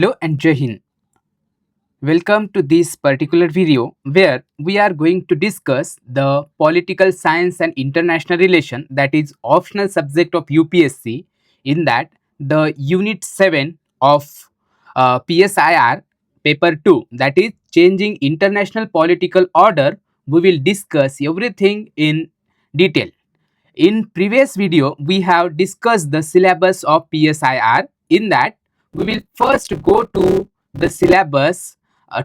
Hello and Jai Hind. Welcome to this particular video where we are going to discuss the political science and international relation, that is optional subject of UPSC. In that, the unit 7 of PSIR paper 2, that is changing international political order. We will discuss everything in detail. In previous video, we have discussed the syllabus of PSIR. In that, we will first go to the syllabus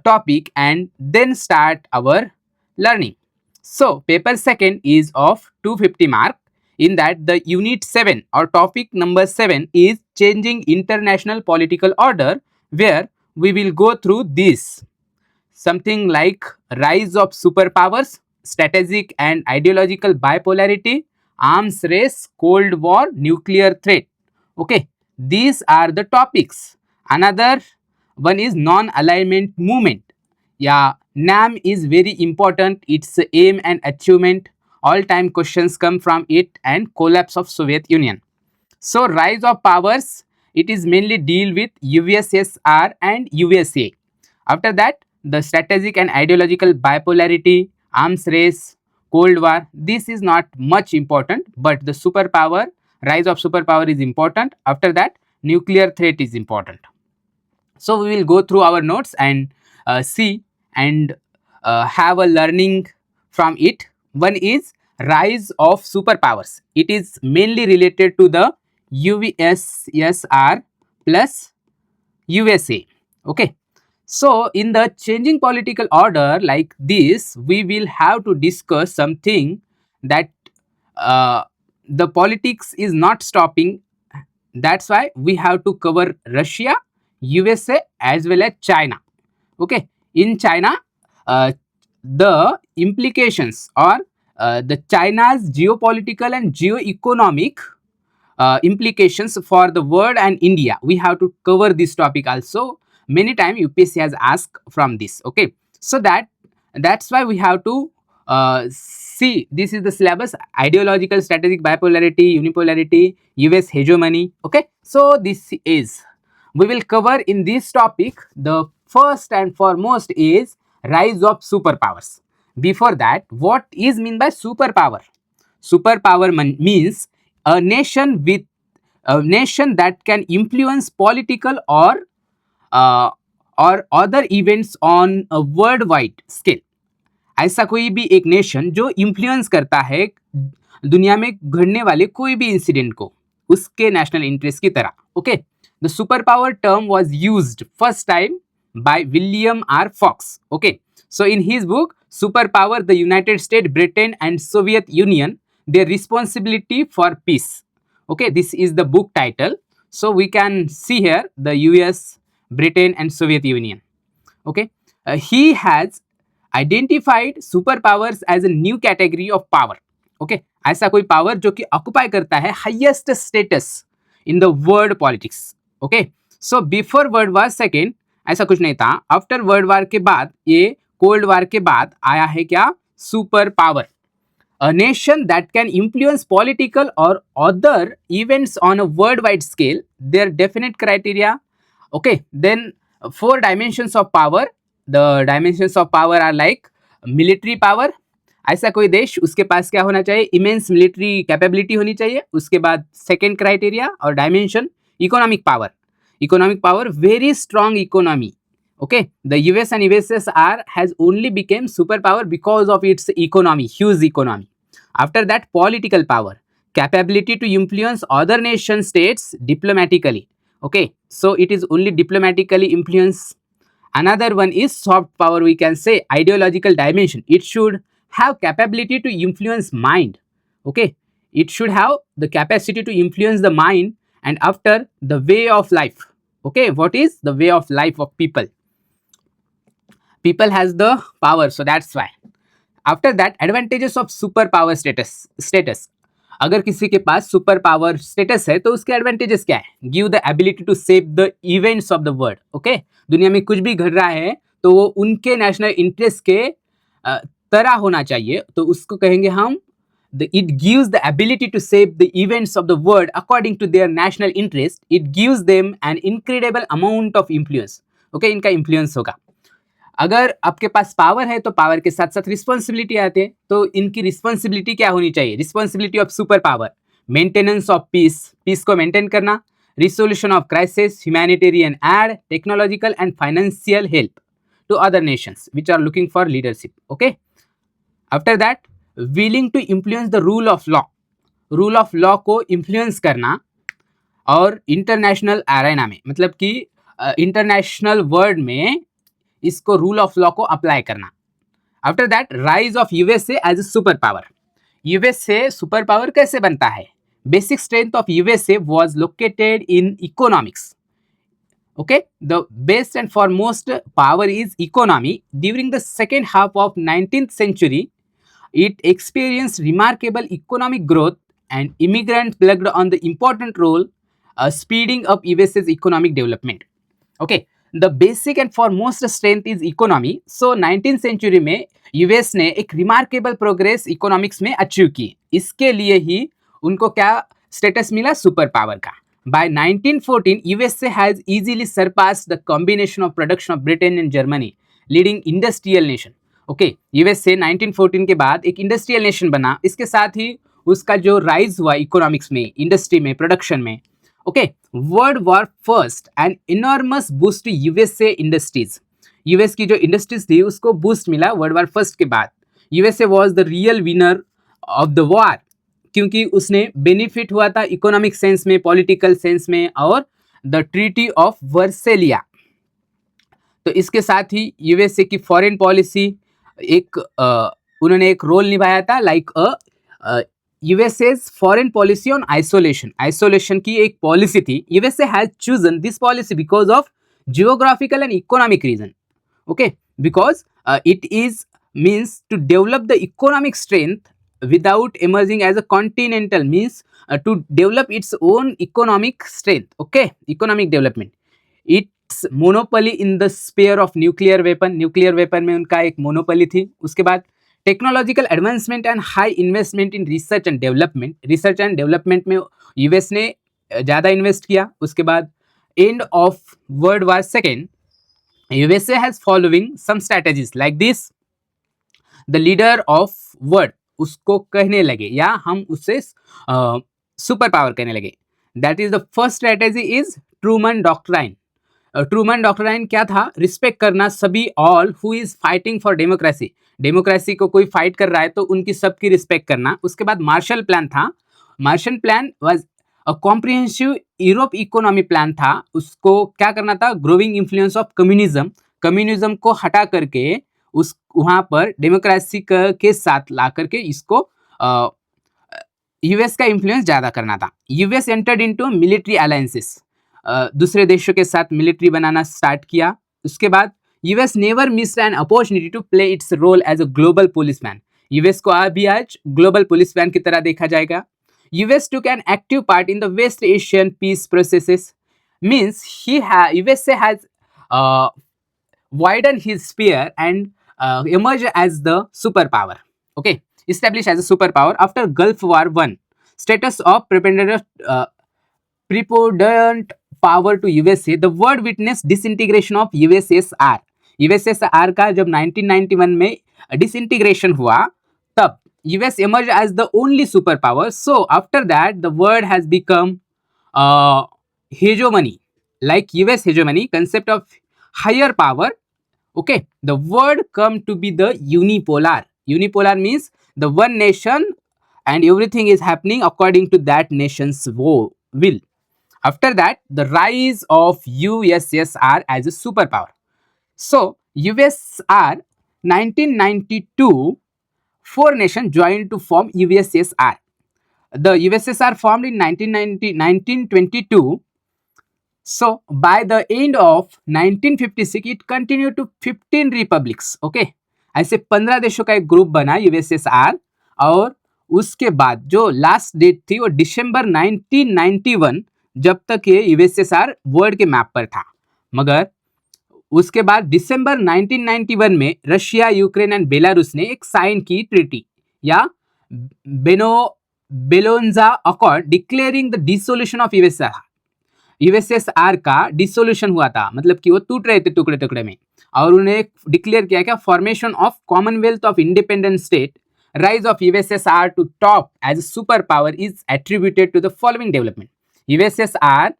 topic and then start our learning. So, paper second is of 250 mark. In that, the unit 7 or topic number 7 is changing international political order, where we will go through this something like rise of superpowers, strategic and ideological bipolarity, arms race, cold war, nuclear threat. Okay, these are the topics. Another one is non-alignment movement. Yeah, NAM is very important. Its aim and achievement. All time questions come from it, and collapse of Soviet Union. So rise of powers, it is mainly deal with USSR and USA. After that, the strategic and ideological bipolarity, arms race, Cold War, this is not much important, but the superpower, rise of superpower is important. After that, nuclear threat is important. So we will go through our notes and see and have a learning from it. One is rise of superpowers. It is mainly related to the USSR plus USA. Okay. So in the changing political order like this, we will have to discuss something that uh, the politics is not stopping. That's why we have to cover Russia, USA as well as China. Okay, in China, uh, the implications or the China's geopolitical and geo-economic implications for the world and India. We have to cover this topic also. Many times UPSC has asked from this. Okay, so that's why we have to see. This is the syllabus: ideological, strategic bipolarity, unipolarity, US hegemony. Okay, so this is we will cover in this topic. The first and foremost is rise of superpowers. Before that, what is mean by superpower? Superpower means a nation that can influence political uh, or other events on a world wide scale. ऐसा कोई भी एक nation जो influence करता है दुनिया में घटने वाले कोई भी इंसिडेंट को उसके नेशनल इंटरेस्ट की तरह. Okay, the super power term was used first time by William R. Fox. Okay, so in his book Superpower, the United States, Britain and Soviet Union, their responsibility for peace. Okay, this is the book title. So we can see here the US, Britain and Soviet Union. Okay, he has identified superpowers as a new category of power. Okay, ऐसा कोई power जो कि occupy करता है highest status in the world politics. Okay, so before world war second ऐसा कुछ नहीं था. आफ्टर वर्ल्ड वार के बाद, ये कोल्ड वार के बाद आया है क्या? Super power. A nation that can influence political or other events on a worldwide scale, their definite criteria. Okay, then four dimensions of power. The dimensions of power are like military power. ऐसा कोई देश, उसके पास क्या होना चाहिए? Immense military capability होनी चाहिए. उसके बाद सेकेंड क्राइटेरिया और dimension economic power. Economic power, very strong economy. Okay, the US and USSR has only become superpower because of its economy, huge economy. After that, political power, capability to influence other nation states diplomatically. Okay, so it is only diplomatically influence. Another one is soft power, we can say ideological dimension. It should have capability to influence mind. Okay, it should have the capacity to influence the mind. And after, the way of life. Okay, what is the way of life of people? People has the power, so that's why. After that, advantages of super power status. अगर किसी के पास super power status है तो उसके advantages क्या है? Give the ability to save the events of the world. Okay, दुनिया में कुछ भी घट रहा है तो वो उनके नेशनल इंटरेस्ट के तरह होना चाहिए, तो उसको कहेंगे हम it gives the ability to shape the events of the world according to their national interest. It gives them an incredible amount of influence. Okay, इनका influence होगा. अगर आपके पास पावर है तो पावर के साथ साथ रिस्पॉन्सिबिलिटी आते हैं. तो इनकी रिस्पॉन्सिबिलिटी क्या होनी चाहिए? Responsibility of super power, maintenance of peace, peace को मेंटेन करना, resolution of crisis, humanitarian aid, technological and financial help to other nations which are looking for leadership. Okay, after that willing to influence the rule of law, rule of law को influence करना, और international arena में, मतलब कि international world में इसको rule of law को apply करना. After that rise of USA as a super power. USA super power कैसे बनता है? Basic strength of USA was located in economics. Okay, the best and foremost power is economy. During the second half of 19th century, it experienced remarkable economic growth, and immigrants played on the important role speeding up USA's economic development. Okay, the basic and foremost strength is economy. So 19th century में US ने एक remarkable progress economics में achieve की. इसके लिए ही उनको क्या status मिला? सुपर पावर का. By 1914, USA has easily surpassed the combination of production of Britain and Germany, leading industrial nation. Okay, USA 1914 के बाद एक इंडस्ट्रियल नेशन बना. इसके साथ ही उसका जो राइज हुआ इकोनॉमिक्स में, इंडस्ट्री में, प्रोडक्शन में. Okay, world war first and enormous boost to USA industries. US की जो इंडस्ट्रीज थी उसको बूस्ट मिला वर्ल्ड वॉर फर्स्ट के बाद. USA was the real winner of the war, क्योंकि उसने बेनिफिट हुआ था इकोनॉमिक सेंस में, पॉलिटिकल सेंस में, और द ट्रीटी ऑफ वर्सेलिया. तो इसके साथ ही यूएसए की फॉरेन पॉलिसी एक उन्होंने एक रोल निभाया था, like USA's foreign policy on isolation. Isolation की एक पॉलिसी थी. USA has chosen this policy because of geographical and economic reason. Okay, because it is means to develop the economic strength without emerging as a continental, means to develop its own economic strength. Okay, economic development. Its monopoly in the sphere of nuclear weapon. Nuclear weapon में उनका एक monopoly थी. उसके बाद technological advancement and high investment in research and development. Research and development में US ने ज़्यादा invest किया. उसके बाद end of World War II, USA has following some strategies like this. The leader of world उसको कहने लगे, या हम उसे सुपर पावर कहने लगे. That is the first strategy is Truman doctrine. Truman doctrine क्या था? रिस्पेक्ट करना सभी, all who is fighting for democracy. Democracy को कोई फाइट कर रहा है तो उनकी सबकी रिस्पेक्ट करना. उसके बाद मार्शल प्लान था. Marshall plan was a comprehensive Europe economy plan था. उसको क्या करना था? Growing influence of communism. Communism को हटा करके उस वहाँ पर डेमोक्रेसी के साथ ला करके इसको यूएस का इन्फ्लुएंस ज़्यादा करना था. US entered into military alliances. दूसरे देशों के साथ मिलिट्री बनाना स्टार्ट किया. उसके बाद US never missed an opportunity to play its role as a global policeman. US को अभी आज ग्लोबल पुलिसमैन की तरह देखा जाएगा. US took an active part in the west Asian peace processes. Means USA has widened his sphere and emerged as the superpower. Okay, established as a superpower after Gulf War I. Status of preponderant power to USA. The world witnessed disintegration of USSR. USSR का जब 1991 में disintegration हुआ, तब US emerged as the only superpower. So after that, the world has become hegemony, like US hegemony, concept of higher power. Okay, the word come to be the unipolar. Unipolar means the one nation and everything is happening according to that nation's will. After that, the rise of USSR as a superpower. So USSR 1992, 4 nations joined to form USSR. The USSR formed in 1922. So by the end of 1956, it continued to 15 republics. Okay, ऐसे 15 देशों का एक group बना USSR. और उसके बाद जो last date थी वो दिसंबर 1991, जब तक ये यूएसएसआर वर्ल्ड के मैप पर था. मगर उसके बाद दिसंबर 1991 में रशिया, यूक्रेन एंड बेलारूस ने एक साइन की ट्रीटी, या बेनो बेलोन्जा accord declaring the dissolution of USSR का डिसोल्यूशन हुआ था, मतलब कि वो टूट रहे थे टुकड़े टुकड़े में, और उन्हें डिक्लेयर किया क्या, formation of commonwealth of independent state, rise of USSR to top as super power is attributed to the following development. USSR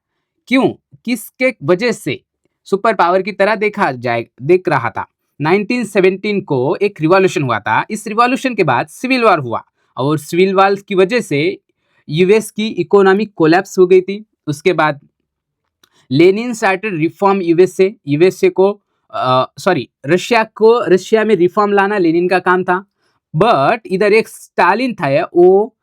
क्यों, किसके वजह से सुपर पावर की तरह देख रहा था। 1917 को एक रिवॉल्यूशन हुआ था, इस रिवॉल्यूशन के बाद सिविल वॉर हुआ, और सिविल वॉर की वजह से यूएस की इकोनॉमिक कोलैप्स हो गई थी। उसके बाद लेनिन स्टार्टेड रिफॉर्म यूएसए को रशिया में रिफॉर्म लाना लेनिन का काम था। बट इधर एक स्टालिन था, वो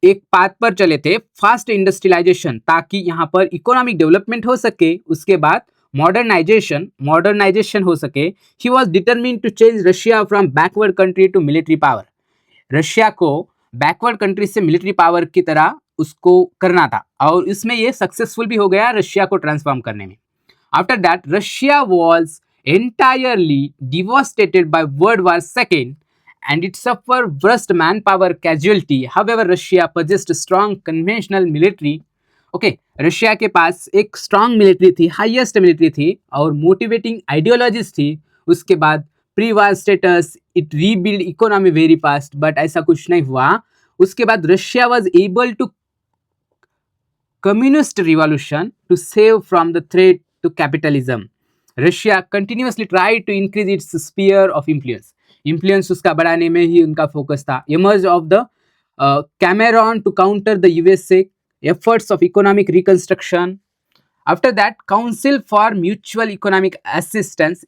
एक पाथ पर चले थे फास्ट इंडस्ट्रियलाइजेशन, ताकि यहाँ पर इकोनॉमिक डेवलपमेंट हो सके, उसके बाद मॉडर्नाइजेशन हो सके। He was determined to change Russia from backward country to military power. Russia को बैकवर्ड कंट्री से मिलिट्री पावर की तरह उसको करना था, और इसमें ये सक्सेसफुल भी हो गया रशिया को ट्रांसफॉर्म करने में। After that Russia was entirely devastated by World War II and it suffered worst manpower casualty. However, Russia possessed strong conventional military. Okay, Russia के पास एक स्ट्रांग मिलिट्री थी, हाईएस्ट मिलिट्री थी, और मोटिवेटिंग आइडियोलॉजीज थी। उसके बाद pre war status, it rebuild economy very fast, but ऐसा कुछ नहीं हुआ। उसके बाद Russia was able to communist revolution to save from the threat to capitalism. Russia continuously try to increase its sphere of influence उसका बढ़ाने में ही उनका फोकस था। Emerge of the Cameron to counter the USA efforts of economic reconstruction. After that council for mutual economic assistance.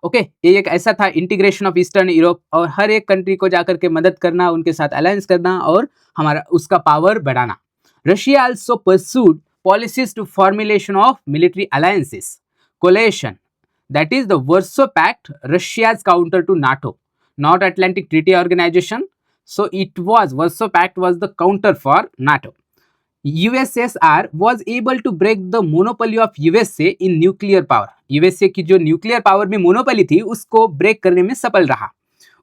Okay, ये एक ऐसा था इंटीग्रेशन ऑफ ईस्टर्न यूरोप, और हर एक कंट्री को जाकर के मदद करना, उनके साथ अलायंस करना और हमारा उसका पावर बढ़ाना। Russia also pursued policies to formulation of military alliances, coalition, that is the Warsaw Pact, Russia's counter to NATO, North Atlantic Treaty Organization. So it was Warsaw Pact was the counter for NATO. USSR was able to break the monopoly of USA in nuclear power. USA की जो nuclear power में monopoly थी उसको break करने में सफल रहा।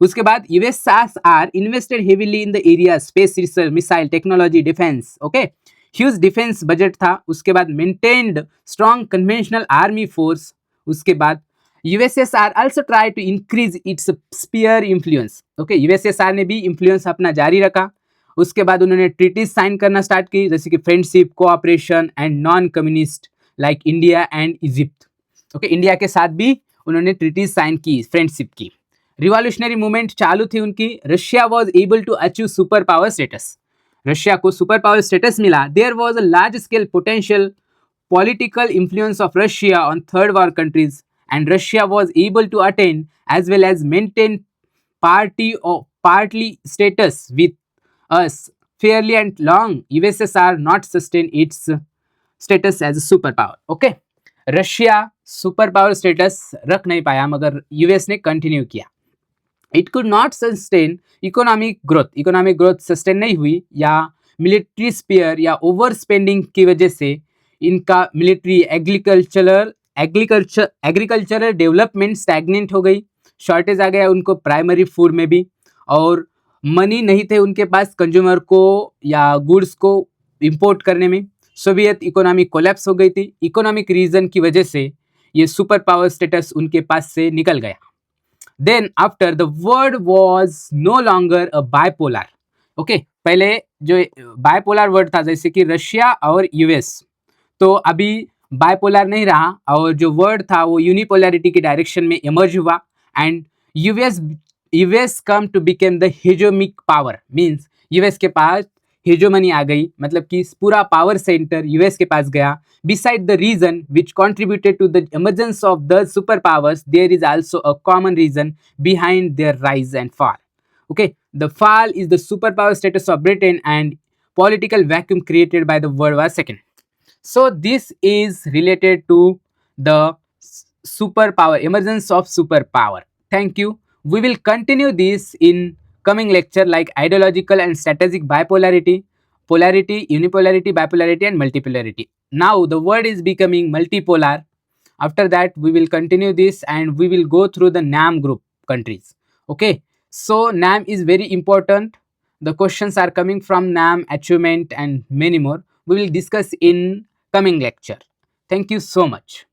उसके बाद USSR invested heavily in the area space research, missile technology, defense. Okay, huge defence budget था। उसके बाद maintained strong conventional army force. उसके बाद USSR also try to increase its sphere influence. Okay, USSR ने भी इन्फ्लुएंस अपना जारी रखा। उसके बाद उन्होंने ट्रीटीज साइन करना स्टार्ट की, जैसे कि friendship, cooperation and non communist like India and Egypt. Okay, India के साथ भी उन्होंने ट्रीटीज साइन की, फ्रेंडशिप की। रिवॉल्यूशनरी मूवमेंट चालू थी उनकी। Russia was able to achieve super power status. Russia को सुपर पावर स्टेटस मिला। There was a large scale potential political influence of Russia on third world countries and Russia was able to attain as well as maintain partly status with us fairly and long. USSR not sustain its status as a superpower. Okay, Russia super power status रख नहीं पाया, मगर US ने continue किया। It could not sustain economic growth sustain नहीं हुई, या military spear या ओवर स्पेंडिंग की वजह से इनका मिलिट्री एग्रीकल्चरल डेवलपमेंट स्टैग्नेंट हो गई, शॉर्टेज आ गया उनको प्राइमरी फूड में भी, और मनी नहीं थे उनके पास कंज्यूमर को या गुड्स को इंपोर्ट करने में। सोवियत इकोनॉमी कोलैप्स हो गई थी। इकोनॉमिक रीजन की वजह से ये सुपर पावर स्टेटस उनके पास से निकल गया। Then after the world was no longer a bipolar. Okay, पहले जो बाइपोलर वर्ड था जैसे कि रशिया और यूएस, तो अभी बाइपोलर नहीं रहा, और जो वर्ड था वो यूनिपोलैरिटी की डायरेक्शन में इमर्ज हुआ। And US come to became the hegemonic power, means US के पास हेजोमनी आ गई, मतलब कि पूरा पावर सेंटर यूएस के पास गया। Beside the reason which contributed to the emergence of the superpowers, there is also a common reason behind their rise and fall. Okay, the fall is the superpower status of Britain and political vacuum created by the World War II. So this is related to the superpower, emergence of superpower. Thank you. We will continue this in coming lecture, like ideological and strategic bipolarity, polarity, unipolarity, bipolarity and multipolarity. Now the world is becoming multipolar. After that we will continue this and we will go through the NAM group countries. Okay, so NAM is very important. The questions are coming from NAM, achievement, and many more. We will discuss in coming lecture. Thank you so much.